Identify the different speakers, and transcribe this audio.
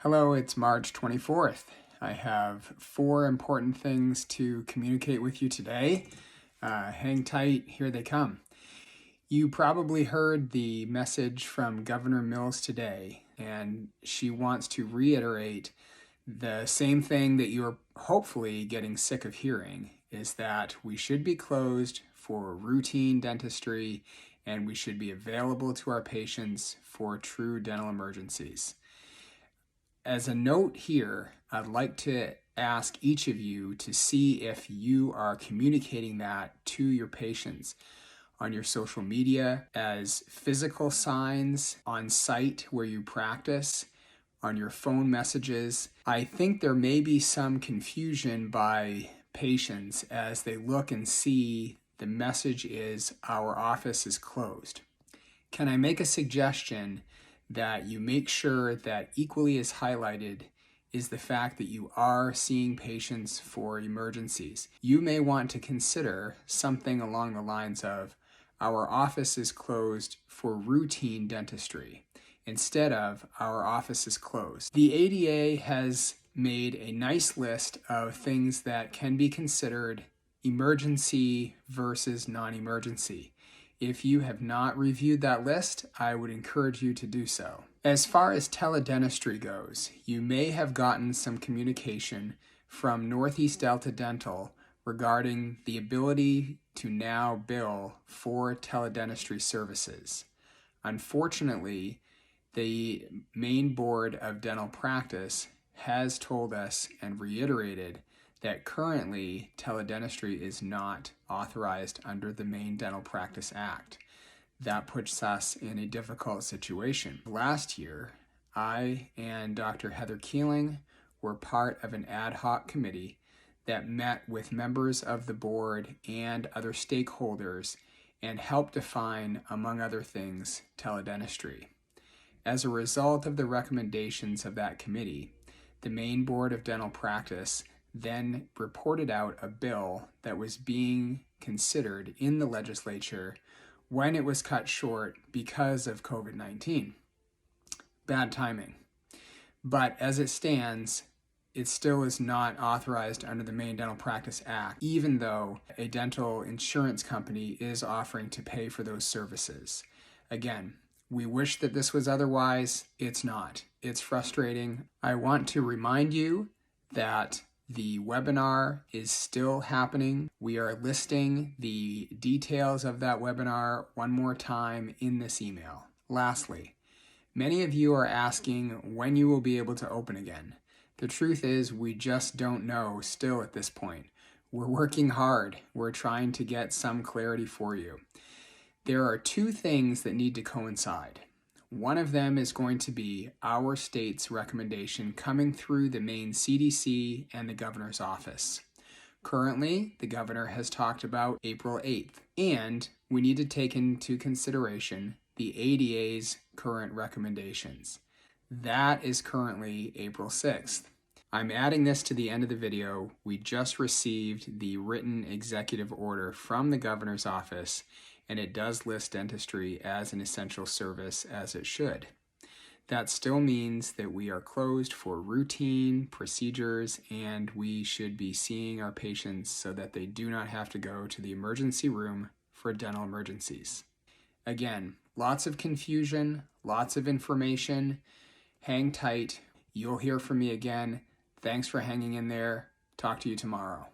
Speaker 1: Hello, it's March 24th. I have 4 important things to communicate with you today. Hang tight, here they come. You probably heard the message from Governor Mills today, and she wants to reiterate the same thing that you're hopefully getting sick of hearing, is that we should be closed for routine dentistry and we should be available to our patients for true dental emergencies. As a note here, I'd like to ask each of you to see if you are communicating that to your patients on your social media as physical signs on site where you practice, on your phone messages. I think there may be some confusion by patients as they look and see the message is our office is closed. Can I make a suggestion that you make sure that equally as highlighted is the fact that you are seeing patients for emergencies? You may want to consider something along the lines of, our office is closed for routine dentistry, instead of our office is closed. The ADA has made a nice list of things that can be considered emergency versus non-emergency. If you have not reviewed that list, I would encourage you to do so. As far as teledentistry goes, you may have gotten some communication from Northeast Delta Dental regarding the ability to now bill for teledentistry services. Unfortunately, the Maine Board of Dental Practice has told us and reiterated that currently teledentistry is not authorized under the Maine Dental Practice Act. That puts us in a difficult situation. Last year, I and Dr. Heather Keeling were part of an ad hoc committee that met with members of the board and other stakeholders and helped define, among other things, teledentistry. As a result of the recommendations of that committee, the Maine Board of Dental Practice then reported out a bill that was being considered in the legislature when it was cut short because of COVID-19. Bad timing. But as it stands, it still is not authorized under the Maine Dental Practice Act, even though a dental insurance company is offering to pay for those services. Again, we wish that this was otherwise. It's not. It's frustrating. I want to remind you that the webinar is still happening. We are listing the details of that webinar one more time in this email. Lastly, many of you are asking when you will be able to open again. The truth is, we just don't know still at this point. We're working hard. We're trying to get some clarity for you. There are 2 things that need to coincide. One of them is going to be our state's recommendation coming through the Maine CDC and the governor's office. Currently, the governor has talked about April 8th, and we need to take into consideration the ADA's current recommendations. That is currently April 6th. I'm adding this to the end of the video. We just received the written executive order from the governor's office, and it does list dentistry as an essential service, as it should. That still means that we are closed for routine procedures, and we should be seeing our patients so that they do not have to go to the emergency room for dental emergencies. Again, lots of confusion, lots of information. Hang tight. You'll hear from me again. Thanks for hanging in there. Talk to you tomorrow.